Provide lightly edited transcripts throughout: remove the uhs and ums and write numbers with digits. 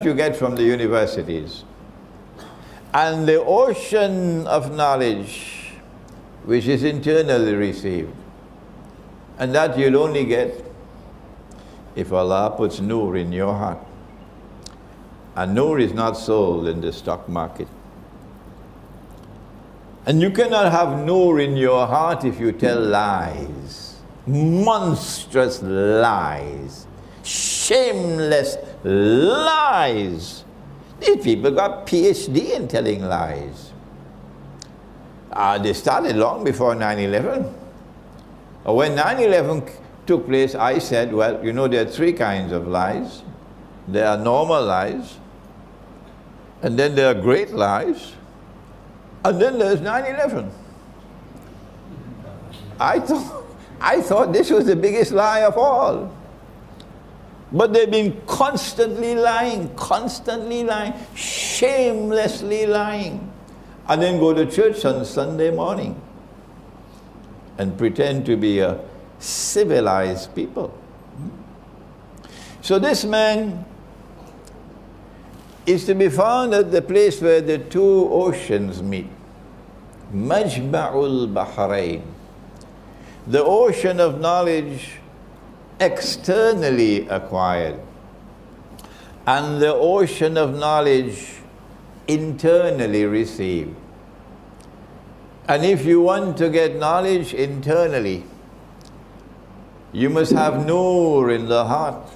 you get from the universities. And the ocean of knowledge which is internally received. And that you'll only get if Allah puts nur in your heart. And nur is not sold in the stock market. And you cannot have nur in your heart if you tell lies. Monstrous lies. Shameless lies. These people got PhD in telling lies. They started long before 9/11. When 9/11 took place, I said, well, you know, there are three kinds of lies. There are normal lies, and then there are great lies, and then there's 9/11. I thought this was the biggest lie of all. But they've been constantly lying, shamelessly lying. And then go to church on Sunday morning and pretend to be a civilized people. So this man is to be found at the place where the two oceans meet. Majma'ul Bahrain. The ocean of knowledge externally acquired, and the ocean of knowledge internally received. And if you want to get knowledge internally, you must have nur in the heart.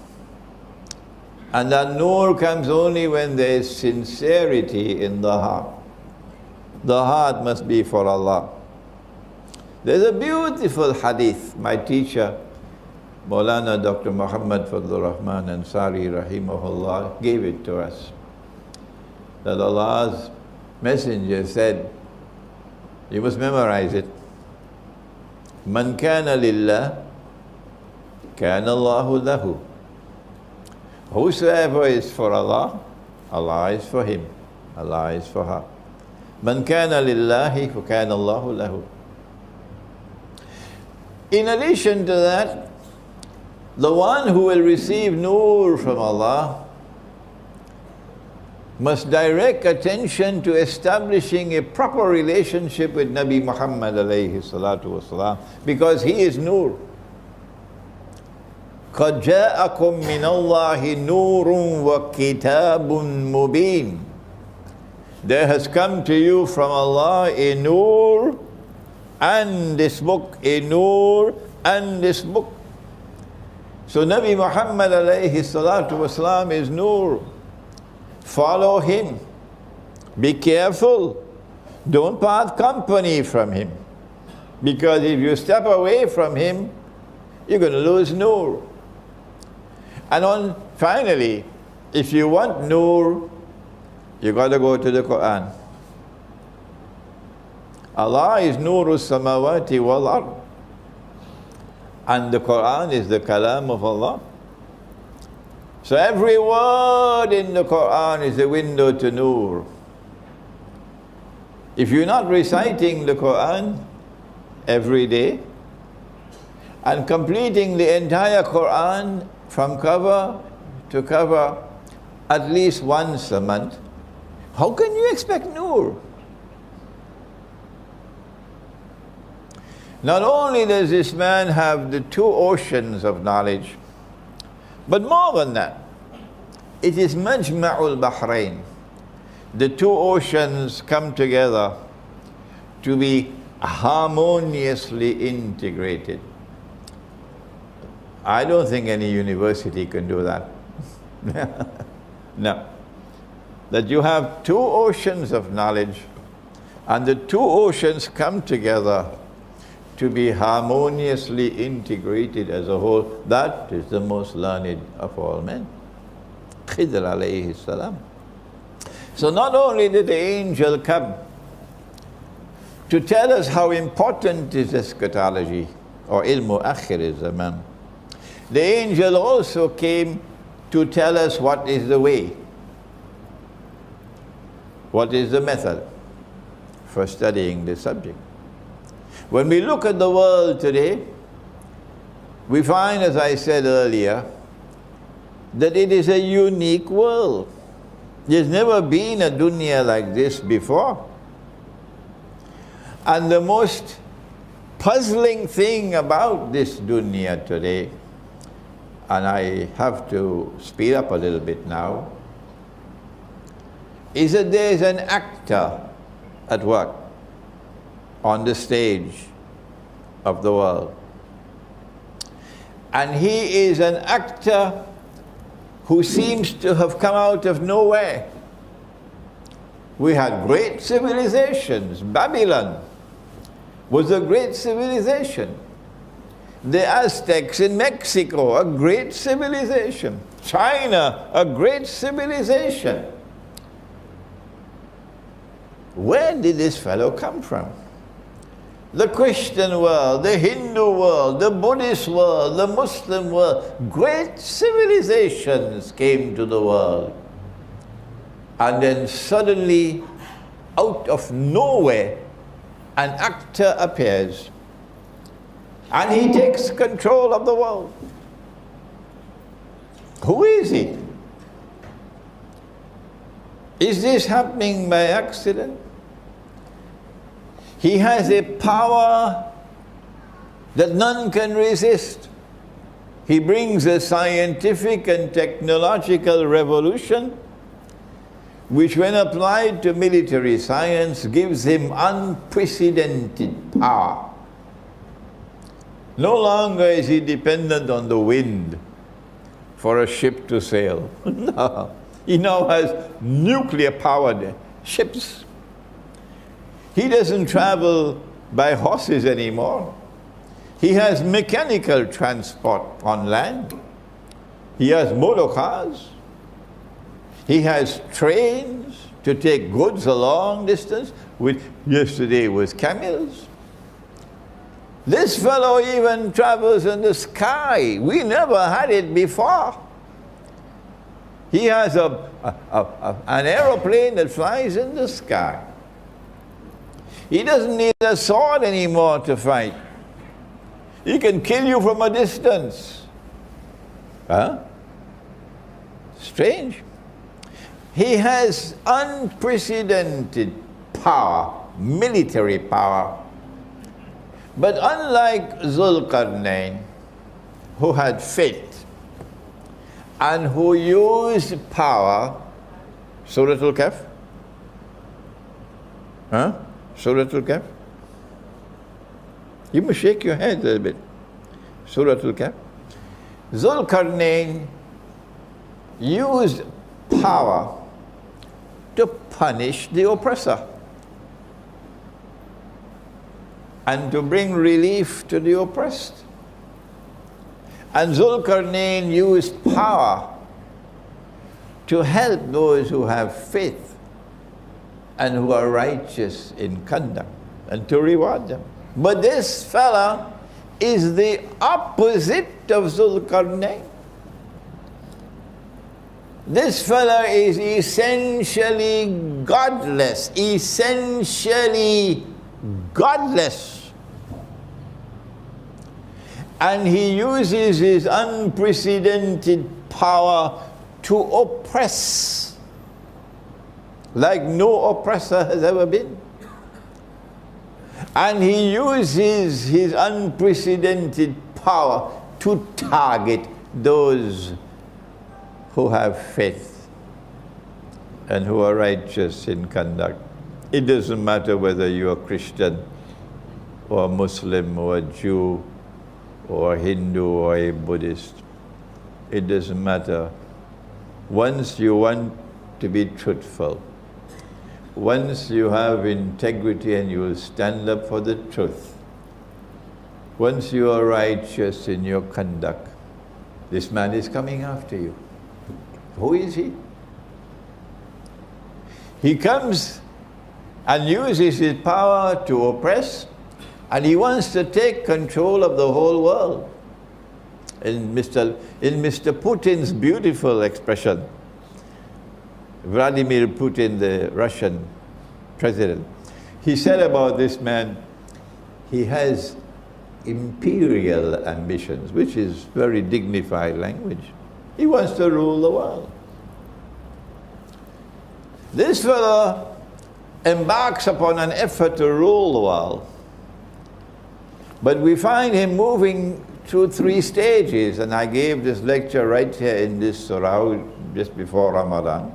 And that nur comes only when there is sincerity in the heart. The heart must be for Allah. There's a beautiful hadith, my teacher, Maulana Dr. Muhammad Fadlur Rahman Ansari Rahimahullah, gave it to us. That Allah's Messenger said, you must memorize it. Man kana lillah, kana Allahu lahu. Whosoever is for Allah, Allah is for him. Allah is for her. Man kana lillahi, kana Allahu lahu. In addition to that, the one who will receive nur from Allah must direct attention to establishing a proper relationship with Nabi Muhammad alayhi salatu wasalam, because he is nur. قَدْ جَاءَكُم مِّنَ اللَّهِ نُورٌ وَكِتَابٌ مُبِينٌ. There has come to you from Allah a nur, and this book, a nur, and this book. So Nabi Muhammad alayhi salatu wasalam is nur. Follow him. Be careful. Don't part company from him. Because if you step away from him, you're going to lose nur. And finally, if you want nur, you got to go to the Quran. Allah is nuru samawati wal ard. And the Quran is the kalam of Allah. So every word in the Quran is a window to nur. If you're not reciting the Quran every day and completing the entire Quran from cover to cover at least once a month, how can you expect nur? Not only does this man have the two oceans of knowledge, but more than that, it is Majma'ul Bahrain. The two oceans come together to be harmoniously integrated. I don't think any university can do that. No. That you have two oceans of knowledge, and the two oceans come together to be harmoniously integrated as a whole. That is the most learned of all men. Khidr alayhi salam. So not only did the angel come to tell us how important is eschatology, or ilmu akhir zaman, the angel also came to tell us what is the way, what is the method for studying this subject. When we look at the world today, we find, as I said earlier, that it is a unique world. There's never been a dunya like this before. And the most puzzling thing about this dunya today, and I have to speed up a little bit now, is that there is an actor at work on the stage of the world. And he is an actor who seems to have come out of nowhere. We had great civilizations. Babylon was a great civilization. The Aztecs in Mexico, a great civilization. China, a great civilization. Where did this fellow come from? The Christian world, the Hindu world, the Buddhist world, the Muslim world, great civilizations came to the world. And then suddenly, out of nowhere, an actor appears. And he takes control of the world. Who is he? Is this happening by accident? He has a power that none can resist. He brings a scientific and technological revolution which, when applied to military science, gives him unprecedented power. No longer is he dependent on the wind for a ship to sail. No. He now has nuclear-powered ships. He doesn't travel by horses anymore. He has mechanical transport on land. He has motor cars. He has trains to take goods a long distance, which yesterday was camels. This fellow even travels in the sky. We never had it before. He has an aeroplane that flies in the sky. He doesn't need a sword anymore to fight. He can kill you from a distance. Huh? Strange. He has unprecedented power, military power. But unlike Zulqarnain, who had faith and who used power, Surah Al-Kahf? Huh? Surah Al-Kahf? You must shake your head a little bit. Surah Al-Kahf. Zulqarnain used power to punish the oppressor and to bring relief to the oppressed. And Zulqarnain used power to help those who have faith and who are righteous in conduct, and to reward them. But this fella is the opposite of Zulqarnain. This fella is essentially godless, essentially godless. And he uses his unprecedented power to oppress like no oppressor has ever been. And he uses his unprecedented power to target those who have faith and who are righteous in conduct. It doesn't matter whether you're a Christian or a Muslim or a Jew or a Hindu or a Buddhist. It doesn't matter. Once you want to be truthful, once you have integrity and you will stand up for the truth, once you are righteous in your conduct, this man is coming after you. Who is he? He comes and uses his power to oppress, and he wants to take control of the whole world. In Mr. Putin's beautiful expression, Vladimir Putin, the Russian president, he said about this man, he has imperial ambitions, which is very dignified language. He wants to rule the world. This fellow embarks upon an effort to rule the world. But we find him moving through 3 stages, and I gave this lecture right here in this surah just before Ramadan.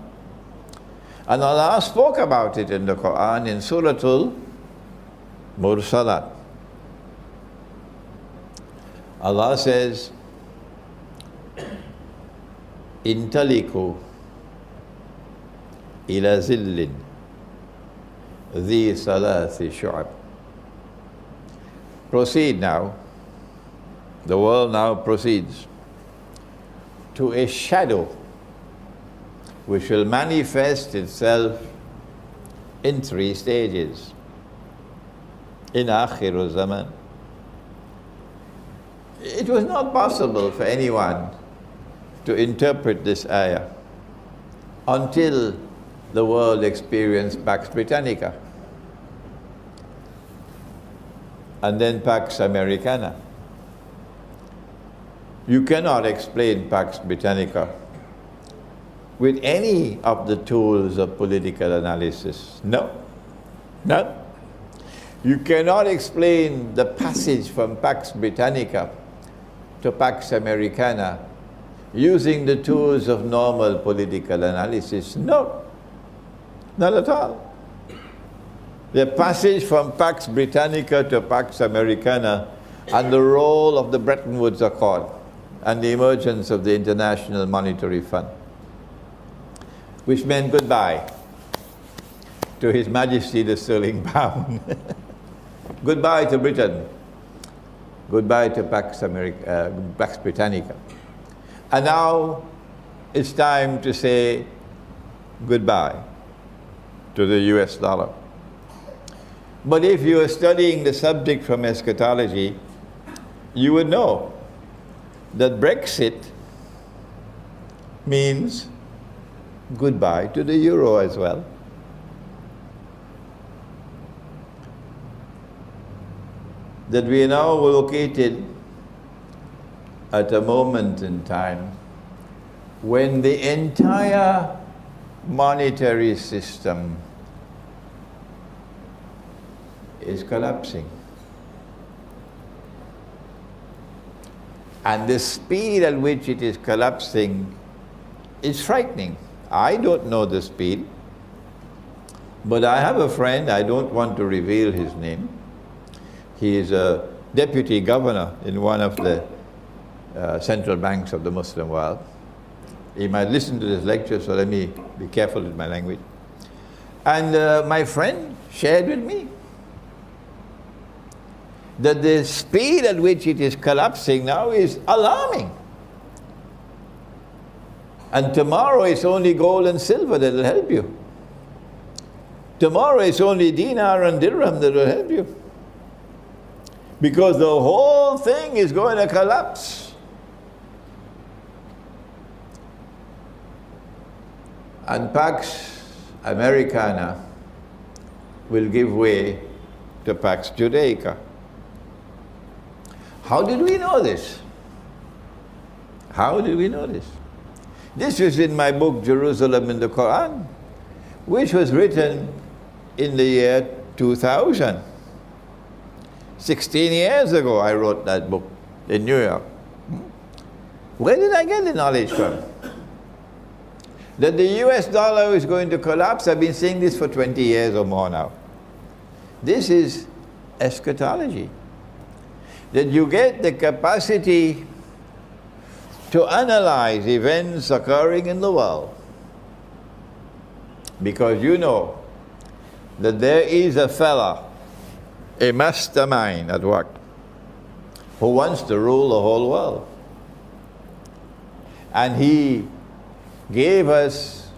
And Allah spoke about it in the Quran in Suratul Mursalat. Allah says, Intaliku ila zillin dhi salathi shu'ab. Proceed now. The world now proceeds to a shadow which will manifest itself in 3 stages. In Akhiru Zaman. It was not possible for anyone to interpret this ayah until the world experienced Pax Britannica and then Pax Americana. You cannot explain Pax Britannica with any of the tools of political analysis. No. No. You cannot explain the passage from Pax Britannica to Pax Americana using the tools of normal political analysis. No. Not at all. The passage from Pax Britannica to Pax Americana and the role of the Bretton Woods Accord and the emergence of the International Monetary Fund, which meant goodbye to His Majesty the Sterling Pound. Goodbye to Britain. Goodbye to Pax Britannica. And now it's time to say goodbye to the US dollar. But if you are studying the subject from eschatology, you would know that Brexit means goodbye to the euro as well. That we are now located at a moment in time when the entire monetary system is collapsing. And the speed at which it is collapsing is frightening. I don't know the speed, but I have a friend, I don't want to reveal his name. He is a deputy governor in one of the central banks of the Muslim world. He might listen to this lecture, so let me be careful with my language. And my friend shared with me that the speed at which it is collapsing now is alarming. And tomorrow it's only gold and silver that will help you. Tomorrow it's only dinar and dirham that will help you. Because the whole thing is going to collapse. And Pax Americana will give way to Pax Judaica. How did we know this? How did we know this? This is in my book, Jerusalem in the Quran, which was written in the year 2000. 16 years ago, I wrote that book in New York. Where did I get the knowledge from? That the US dollar is going to collapse, I've been saying this for 20 years or more now. This is eschatology. That you get the capacity to analyze events occurring in the world. Because you know that there is a fella, a mastermind at work, who wants to rule the whole world. And he gave us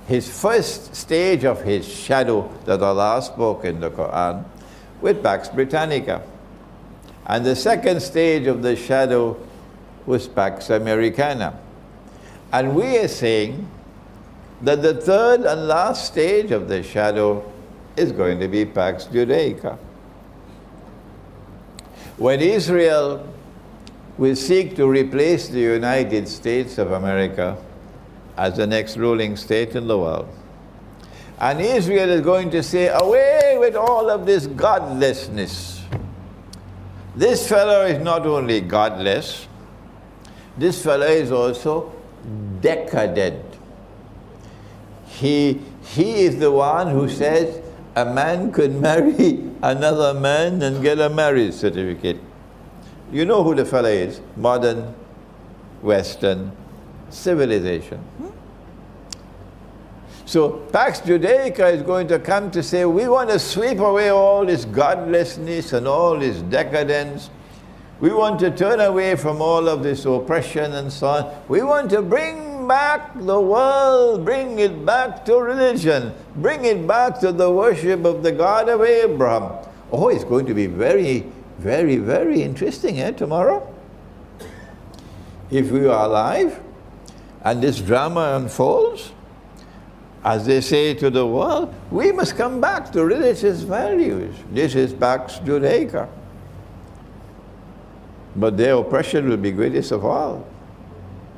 his first stage of his shadow that Allah spoke in the Quran with Pax Britannica. And the second stage of the shadow was Pax Americana. And we are saying that the third and last stage of the shadow is going to be Pax Judaica. When Israel will seek to replace the United States of America as the next ruling state in the world, And Israel is going to say, away with all of this godlessness. This fellow is not only godless, this fellow is also decadent. He is the one who says a man could marry another man and get a marriage certificate. You know who the fellow is? Modern Western civilization. So Pax Judaica is going to come to say, we want to sweep away all this godlessness and all this decadence. We want to turn away from all of this oppression and so on. We want to bring back the world, bring it back to religion, bring it back to the worship of the God of Abraham. Oh, it's going to be very, very, very interesting, tomorrow. If we are alive and this drama unfolds, as they say to the world, we must come back to religious values. This is Pax Judaica. But their oppression will be greatest of all,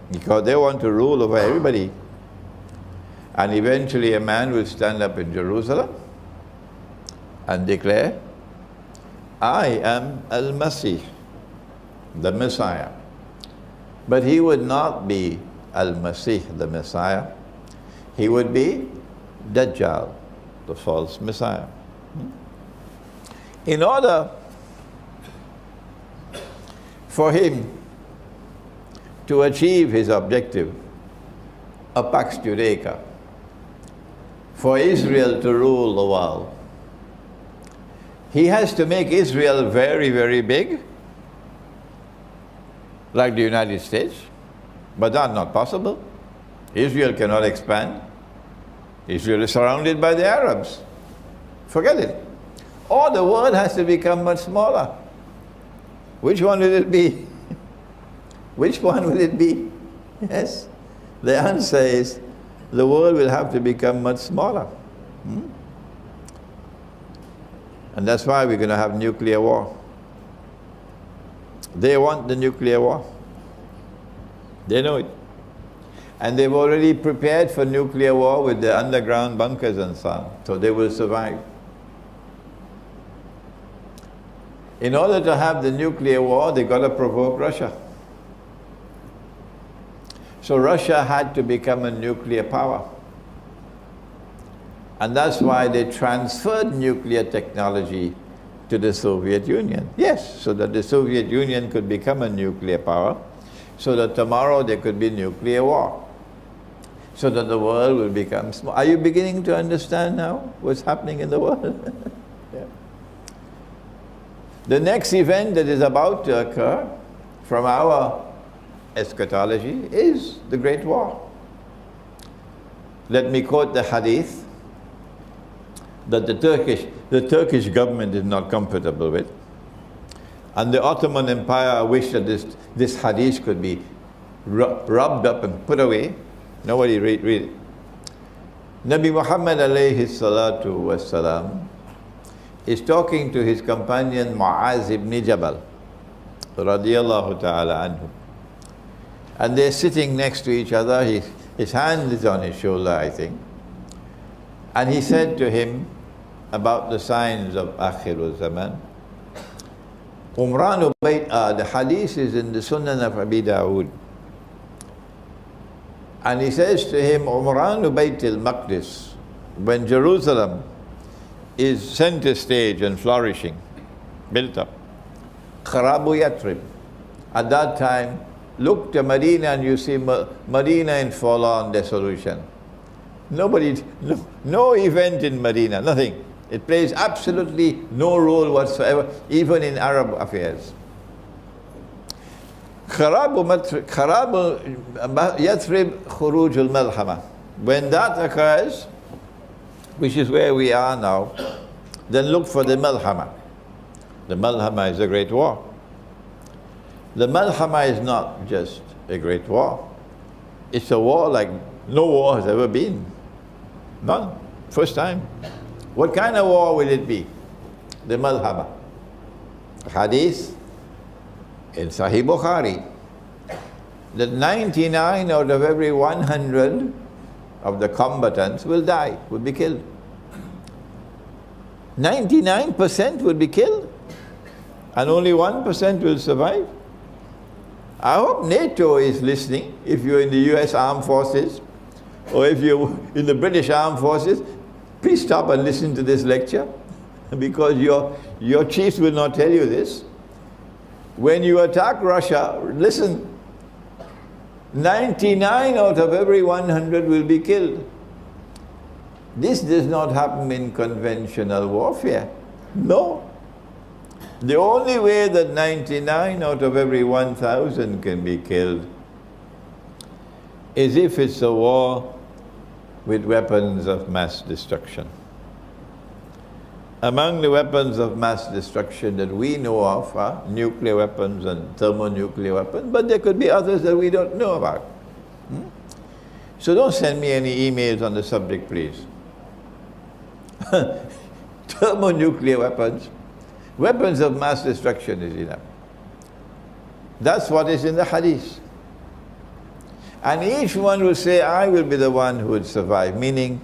because they want to rule over everybody. And eventually a man will stand up in Jerusalem and declare, I am Al-Masih, the Messiah. But he would not be Al-Masih, the Messiah. He would be Dajjal, the false Messiah. In order for him to achieve his objective, a Pax Judaica, for Israel to rule the world, he has to make Israel very, very big, like the United States, but that's not possible. Israel cannot expand. Israel is surrounded by the Arabs. Forget it. Or the world has to become much smaller. Which one will it be? Which one will it be? Yes. The answer is the world will have to become much smaller. And that's why we're going to have nuclear war. They want the nuclear war. They know it. And they've already prepared for nuclear war with the underground bunkers and so on. So they will survive. In order to have the nuclear war, they got to provoke Russia. So Russia had to become a nuclear power. And that's why they transferred nuclear technology to the Soviet Union. Yes, so that the Soviet Union could become a nuclear power, so that tomorrow there could be nuclear war, so that the world will become small. Are you beginning to understand now what's happening in the world? Yeah. The next event that is about to occur from our eschatology is the Great War. Let me quote the hadith that the Turkish government is not comfortable with. And the Ottoman Empire wished that this hadith could be rubbed up and put away. Nobody read it. Nabi Muhammad alayhi salatu wassalam is talking to his companion Mu'az ibn Jabal radiyallahu ta'ala anhu. And they're sitting next to each other. His hand is on his shoulder, I think. And he said to him about the signs of Akhirul Zaman. The hadith is in the Sunan of Abi Dawood. And he says to him, Umranu Bayt al-Maqdis, when Jerusalem is center stage and flourishing, built up, Kharabu Yathrib, at that time, look to Medina and you see Medina in full-on dissolution. No event in Medina, nothing. It plays absolutely no role whatsoever, even in Arab affairs. Kharabu Yathrib Khuruj al-Malhama. When that occurs, which is where we are now, then look for the Malhama. The Malhama is a great war. The Malhama is not just a great war. It's a war like no war has ever been. None. First time. What kind of war will it be? The Malhama. Hadith in Sahih Bukhari that 99 out of every 100 of the combatants will die, will be killed. 99% will be killed, and only 1% will survive. I hope NATO is listening. If you're in the US Armed Forces, or if you're in the British Armed Forces, please stop and listen to this lecture, because your chiefs will not tell you this. When you attack Russia, listen, 99 out of every 100 will be killed. This does not happen in conventional warfare. No. The only way that 99 out of every 1,000 can be killed is if it's a war with weapons of mass destruction. Among the weapons of mass destruction that we know of are nuclear weapons and thermonuclear weapons, but there could be others that we don't know about. So don't send me any emails on the subject, please. Thermonuclear weapons, weapons of mass destruction is enough. That's what is in the hadith. And each one will say, I will be the one who would survive, meaning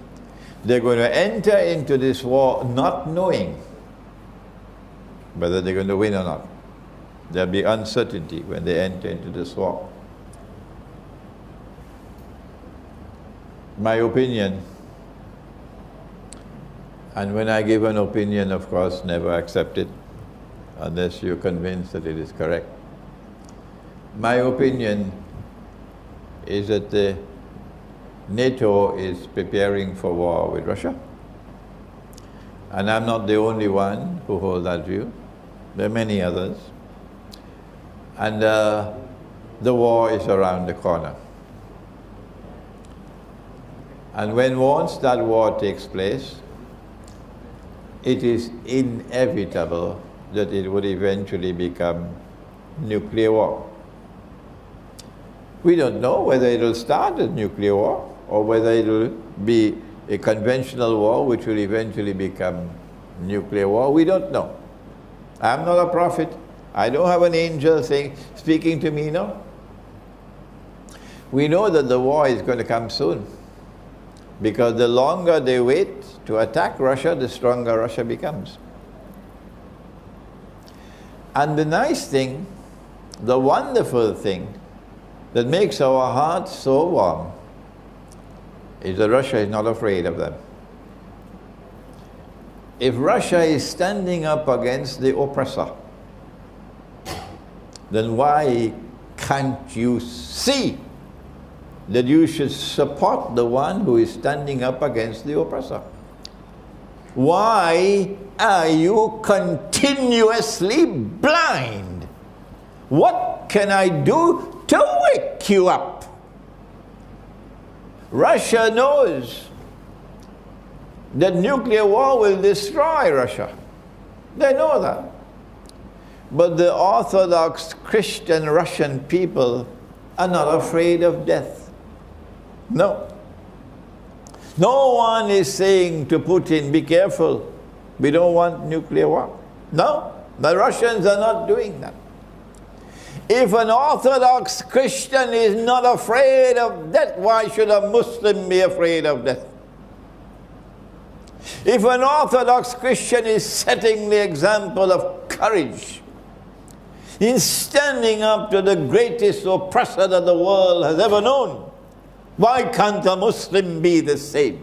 they're going to enter into this war not knowing whether they're going to win or not. There'll be uncertainty when they enter into this war. My opinion, and when I give an opinion, of course, never accept it unless you're convinced that it is correct. My opinion is that the NATO is preparing for war with Russia. And I'm not the only one who holds that view. There are many others. And the war is around the corner. And once that war takes place, it is inevitable that it would eventually become nuclear war. We don't know whether it will start as nuclear war or whether it will be a conventional war which will eventually become nuclear war. We don't know. I'm not a prophet. I don't have an angel speaking to me, no. We know that the war is going to come soon, because the longer they wait to attack Russia, the stronger Russia becomes. And the nice thing, the wonderful thing that makes our hearts so warm is that Russia is not afraid of them. If Russia is standing up against the oppressor, then why can't you see that you should support the one who is standing up against the oppressor? Why are you continuously blind? What can I do to wake you up? Russia knows that nuclear war will destroy Russia. They know that. But the Orthodox Christian Russian people are not afraid of death. No. No one is saying to Putin, be careful, we don't want nuclear war. No, the Russians are not doing that. If an Orthodox Christian is not afraid of death, why should a Muslim be afraid of death? If an Orthodox Christian is setting the example of courage in standing up to the greatest oppressor that the world has ever known, why can't a Muslim be the same?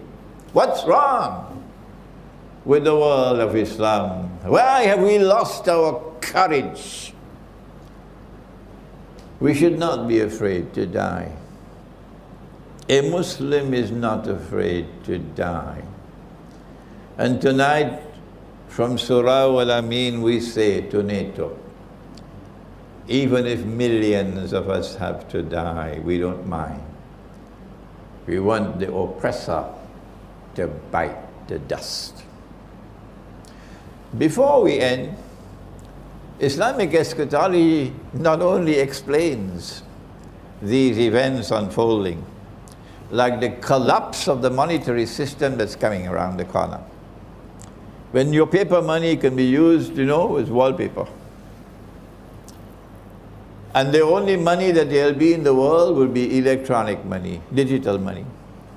What's wrong with the world of Islam? Why have we lost our courage? We should not be afraid to die. A Muslim is not afraid to die. And tonight, from Surah Al-Amin, we say to NATO, even if millions of us have to die, we don't mind. We want the oppressor to bite the dust. Before we end, Islamic Eschatology not only explains these events unfolding, like the collapse of the monetary system that's coming around the corner. When your paper money can be used, as wallpaper. And the only money that there'll be in the world will be electronic money, digital money.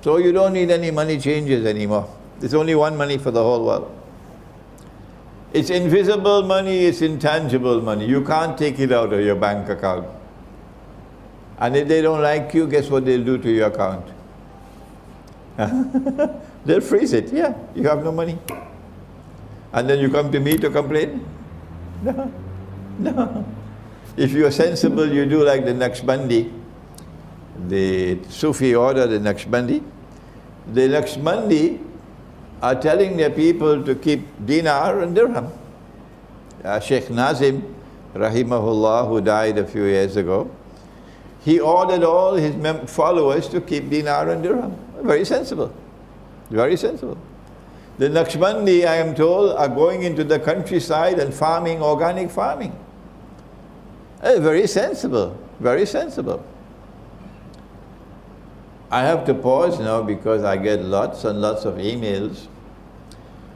So you don't need any money changes anymore. There's only one money for the whole world. It's invisible money, it's intangible money. You can't take it out of your bank account. And if they don't like you, guess what they'll do to your account? They'll freeze it. Yeah, you have no money. And then you come to me to complain? No, no. If you're sensible, you do like the Naqshbandi, the Sufi order, the Naqshbandi. The Naqshbandi are telling their people to keep dinar and dirham. Sheikh Nazim, rahimahullah, who died a few years ago, he ordered all his followers to keep dinar and dirham. Very sensible. Very sensible. The Naqshbandi, I am told, are going into the countryside and farming, organic farming. Very sensible. Very sensible. I have to pause now because I get lots and lots of emails.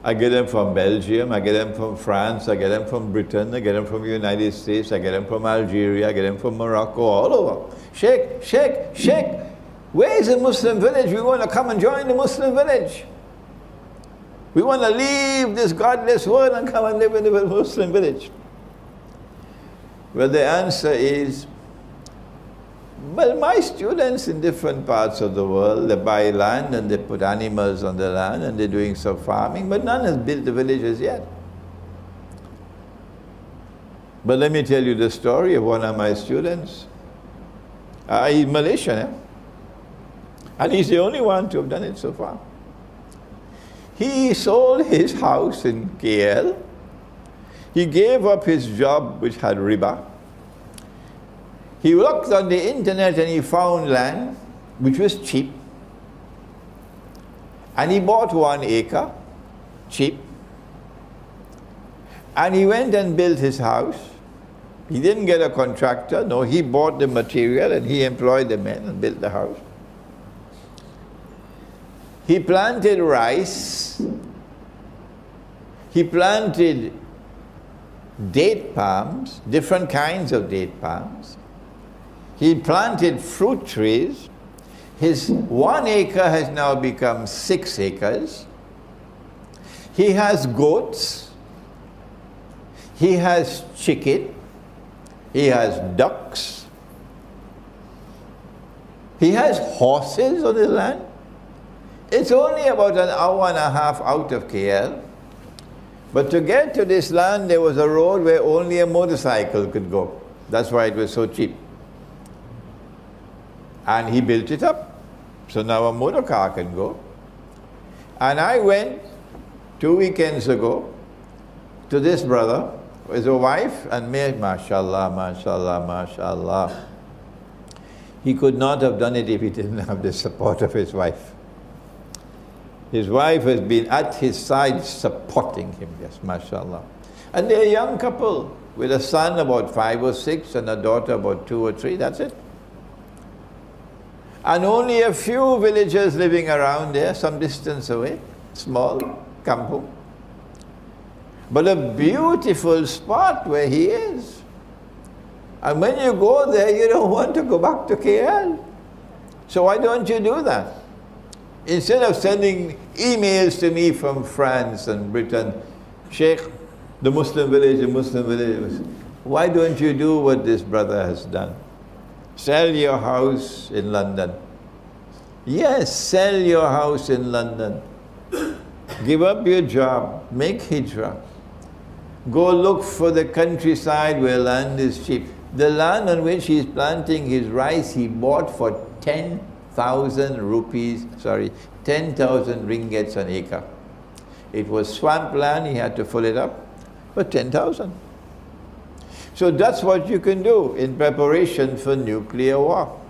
I get them from Belgium, I get them from France, I get them from Britain, I get them from the United States, I get them from Algeria, I get them from Morocco, all over. Sheikh, where is the Muslim village? We want to come and join the Muslim village. We want to leave this godless world and come and live in the Muslim village. Well, the answer is, well, my students in different parts of the world, they buy land and they put animals on the land and they're doing some farming, but none has built the villages yet. But let me tell you the story of one of my students. He's Malaysian, and he's the only one to have done it so far. He sold his house in KL. He gave up his job, which had riba. He looked on the internet and he found land, which was cheap. And he bought 1 acre, cheap. And he went and built his house. He didn't get a contractor, no, he bought the material and he employed the men and built the house. He planted rice. He planted date palms, different kinds of date palms. He planted fruit trees. His 1 acre has now become 6 acres. He has goats. He has chicken. He has ducks. He has horses on his land. It's only about an hour and a half out of KL. But to get to this land, there was a road where only a motorcycle could go. That's why it was so cheap. And he built it up. So now a motor car can go. And I went 2 weekends ago to this brother, with a wife and me, mashallah, mashallah, mashallah. He could not have done it if he didn't have the support of his wife. His wife has been at his side supporting him, yes, mashallah. And they're a young couple with a son about 5 or 6 and a daughter about 2 or 3, that's it. And only a few villagers living around there, some distance away, small kampung. But a beautiful spot where he is. And when you go there, you don't want to go back to KL. So why don't you do that? Instead of sending emails to me from France and Britain, Sheikh, the Muslim village, why don't you do what this brother has done? Sell your house in London. Yes, sell your house in London. Give up your job, make hijrah. Go look for the countryside where land is cheap. The land on which he's planting his rice, he bought for 10,000 rupees, 10,000 ringgits an acre. It was swamp land, he had to fill it up for 10,000. So that's what you can do in preparation for nuclear war.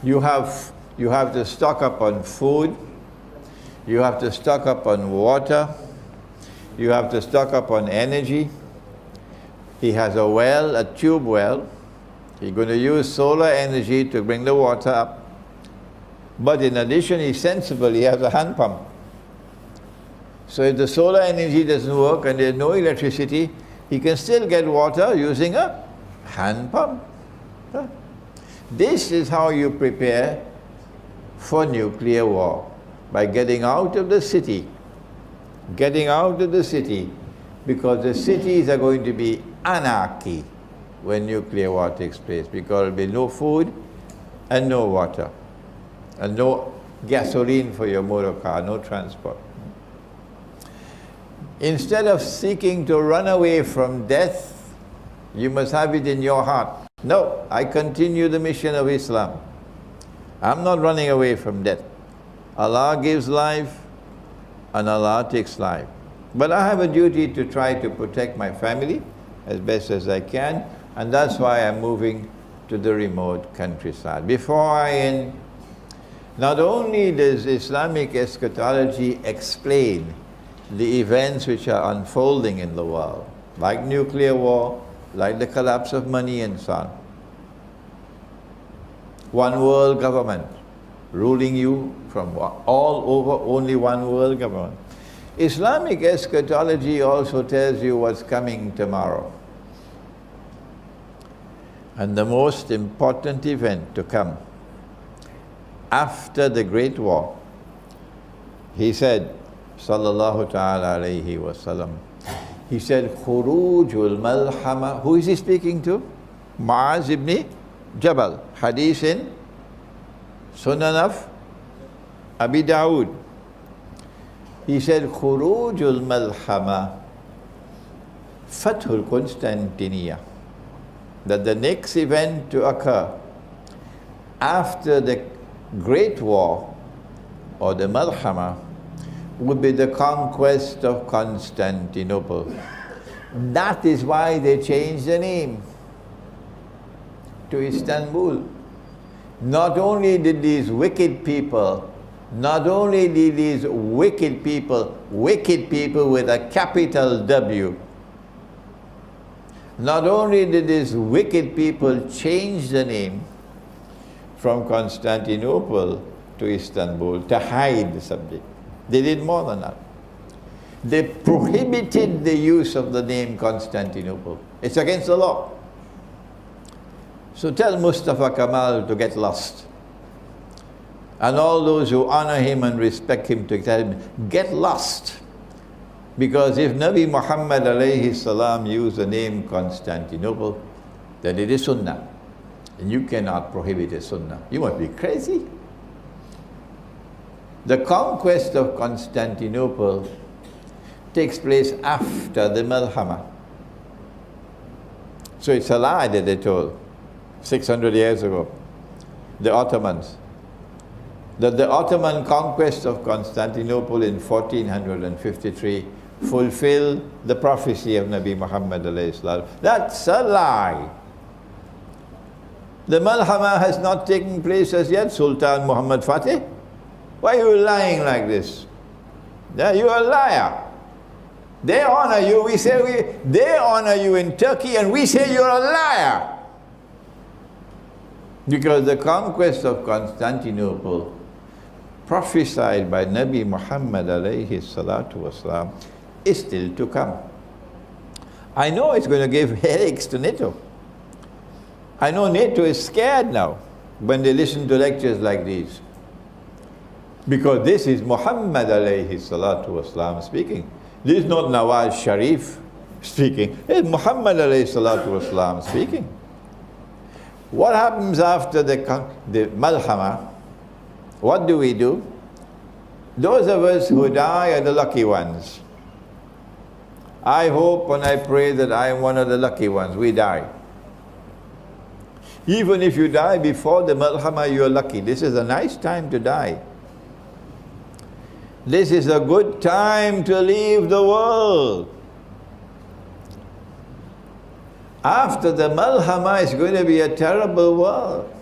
You have to stock up on food, you have to stock up on water, you have to stock up on energy. He has a well, a tube well. He's going to use solar energy to bring the water up. But in addition, he's sensible, he has a hand pump. So if the solar energy doesn't work and there's no electricity, he can still get water using a hand pump. This is how you prepare for nuclear war by getting out of the city. Getting out of the city, because the cities are going to be anarchy when nuclear war takes place, because there will be no food and no water and no gasoline for your motor car, no transport. Instead of seeking to run away from death, you must have it in your heart. No, I continue the mission of Islam. I'm not running away from death. Allah gives life and Allah takes life. But I have a duty to try to protect my family as best as I can, and that's why I'm moving to the remote countryside. Before I end, not only does Islamic eschatology explain the events which are unfolding in the world, like nuclear war, like the collapse of money and so on. One world government ruling you from all over, only one world government. Islamic eschatology also tells you what's coming tomorrow. And the most important event to come after the Great War, he said, sallallahu ta'ala alayhi wa sallam, he said, khurujul malhama. Who is he speaking to? Mu'az ibn Jabal. Hadith in Sunan of Abi Dawood. He said, khurujul malhama, Fathul Constantinia. That the next event to occur after the Great War or the Malhama would be the conquest of Constantinople. That is why they changed the name to Istanbul. Not only did these wicked people with a capital W, not only did these wicked people change the name from Constantinople to Istanbul to hide the subject, they did more than that. They prohibited the use of the name Constantinople. It's against the law. So tell Mustafa Kemal to get lost. And all those who honor him and respect him to tell him, get lost. Because if Nabi Muhammad alayhi salam used the name Constantinople, then it is Sunnah. And you cannot prohibit a Sunnah. You must be crazy. The conquest of Constantinople takes place after the Malhama. So it's a lie that they told 600 years ago, the Ottomans, that the Ottoman conquest of Constantinople in 1453 fulfilled the prophecy of Nabi Muhammad alayhi salam. That's a lie. The Malhama has not taken place as yet, Sultan Muhammad Fateh. Why are you lying like this? Yeah, you're a liar. They honor you, they honor you in Turkey, and we say you're a liar. Because the conquest of Constantinople, prophesied by Nabi Muhammad alayhi salatu wasalam, is still to come. I know it's going to give headaches to NATO. I know NATO is scared now when they listen to lectures like these. Because this is Muhammad alayhi salatu wasalam speaking. This is not Nawaz Sharif speaking. It's Muhammad alayhi salatu wasalam speaking. What happens after the Malhama? What do we do? Those of us who die are the lucky ones. I hope and I pray that I am one of the lucky ones. We die. Even if you die before the Malhama, you are lucky. This is a nice time to die. This is a good time to leave the world. After the Malhama is going to be a terrible world.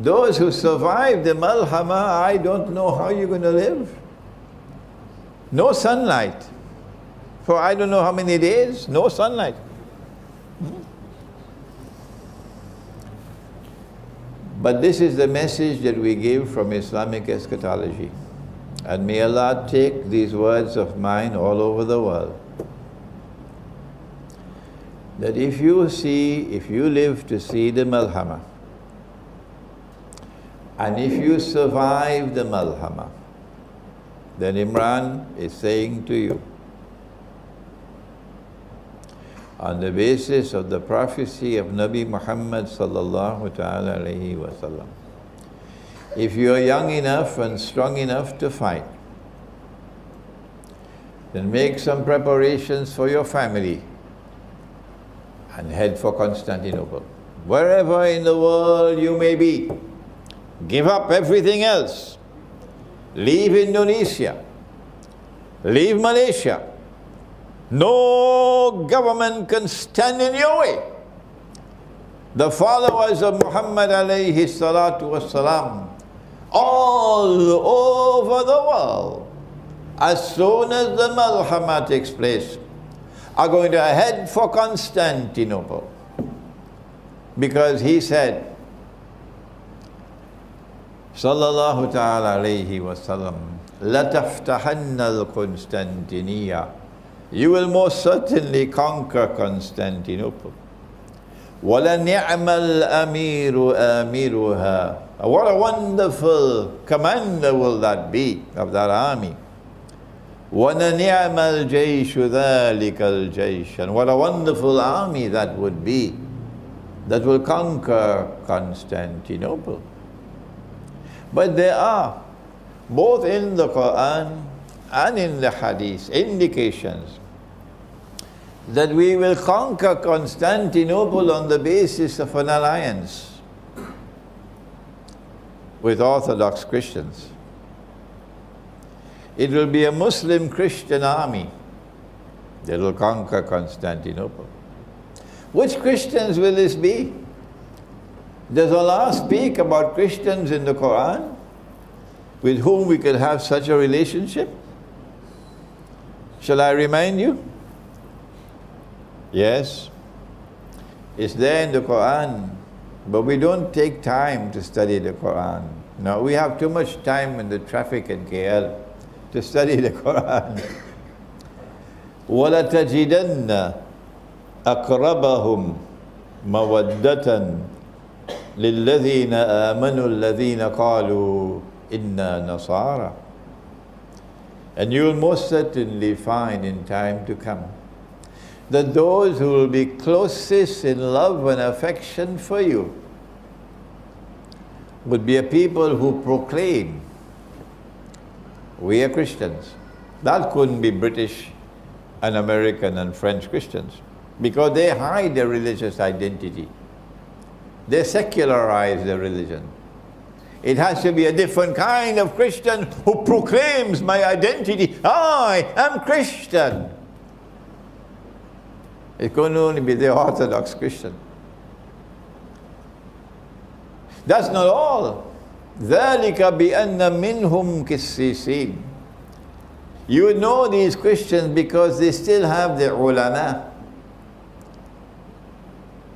Those who survive the Malhama, I don't know how you're going to live. No sunlight. For I don't know how many days, no sunlight. But this is the message that we give from Islamic eschatology. And may Allah take these words of mine all over the world. That if you live to see the Malhama, And if you survive the malhama, then Imran is saying to you, on the basis of the prophecy of Nabi Muhammad sallallahu ta'ala alayhi wa sallam, if you are young enough and strong enough to fight, then make some preparations for your family and head for Constantinople. Wherever in the world you may be, give up everything else. Leave Indonesia. Leave Malaysia. No government can stand in your way. The followers of Muhammad alayhi salatu wasalam, all over the world, as soon as the malhama takes place, are going to head for Constantinople. Because he said, sallallahu ta'ala alayhi wa sallam, لَتَفْتَحَنَّ الْقُنْسْتَنْتِنِيَّةِ, you will most certainly conquer Constantinople. وَلَنِعْمَ الْأَمِيرُ آمِرُهَا, what a wonderful commander will that be, of that army. وَلَنِعْمَ الْجَيْشُ ذَلِكَ الْجَيْشُ, and what a wonderful army that would be, that will conquer Constantinople. But there are, both in the Quran and in the Hadith, indications that we will conquer Constantinople on the basis of an alliance with Orthodox Christians. It will be a Muslim-Christian army that will conquer Constantinople. Which Christians will this be? Does Allah speak about Christians in the Quran with whom we could have such a relationship? Shall I remind you? Yes, it's there in the Quran, but we don't take time to study the Quran. No, we have too much time in the traffic in KL to study the Quran. وَلَتَجِدَنَّ أَقْرَبَهُمْ مَوَدَّةً لِلَّذِينَ آمَنُوا الَّذِينَ قَالُوا إِنَّا نَصَارَى. And you will most certainly find in time to come that those who will be closest in love and affection for you would be a people who proclaim, we are Christians. That couldn't be British and American and French Christians, because they hide their religious identity. They secularize their religion. It has to be a different kind of Christian who proclaims my identity. I am Christian. It can only be the Orthodox Christian. That's not all. ذَلِكَ بِأَنَّ مِنْهُمْ كِسِّسِينَ. You know these Christians because they still have the ulama.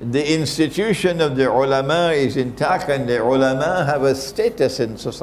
The institution of the ulama is intact, and the ulama have a status in society.